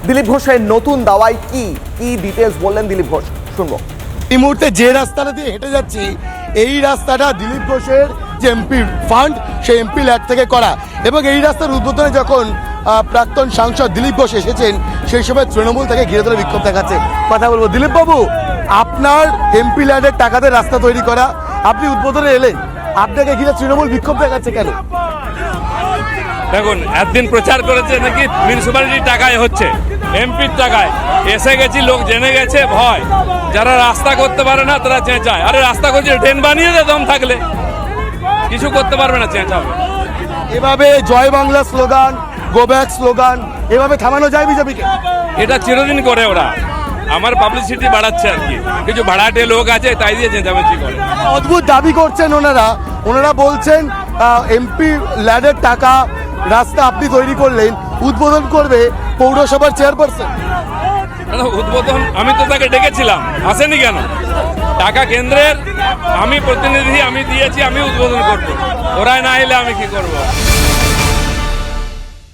দিলীপ ঘোষের নতুন দাওয়াই কি কি ডিটেলস বললেন দিলীপ ঘোষ, শুনবো। এই মুহূর্তে যে রাস্তাটা দিয়ে হেঁটে যাচ্ছি, এই রাস্তাটা দিলীপ ঘোষের যে এমপি ফান্ড, সেই এমপি ল্যাড থেকে করা। এবং এই রাস্তার উদ্বোধনে যখন প্রাক্তন সাংসদ দিলীপ ঘোষ এসেছেন, সেই সময় তৃণমূল থেকে ঘিরে ধরে বিক্ষোভ দেখাচ্ছে। কথা বলবো, দিলীপ বাবু, আপনার এমপি ল্যাডের টাকাতে রাস্তা তৈরি করা, আপনি উদ্বোধনে এলেন, আপনাকে ঘিরে তৃণমূল বিক্ষোভ দেখাচ্ছে কেন? দেখুন, একদিন প্রচার করেছে নাকি মিউনিসিপ্যালিটির টাকায় হচ্ছে, এমপির টাকায়। এসে গেছি, লোক জেনে গেছে, ভয়। যারা রাস্তা করতে পারে না তারা চেঁচায়, আরে রাস্তা করছে, ট্রেন বানিয়ে দে, দম থাকলে। কিছু করতে পারবে না, চেঁচাবে। এভাবে জয় Bangla slogan, go back slogan, এভাবে থামানো যায় বিজেপিকে? এটা চিরদিন করে ওরা, আমার পাবলিসিটি বাড়াচ্ছে আর কি। কিছু ভাড়াটে লোক আছে, তাই দিয়ে চেঁচামেচি করে। অদ্ভুত দাবি করছেন ওনারা বলছেন এমপি ল্যাডের টাকা রাস্তা আপনি তৈরি করলেন, উদ্বোধন করবে পৌরসভার চেয়ারপারসন। উদ্বোধন আমি তো তাকে ডেকেছিলাম, আসেনি কেন? টাকা কেন্দ্রের, আমি প্রতিনিধি, আমি দিয়েছি, আমি উদ্বোধন করবো। ওরাই না এলে আমি কি করবো?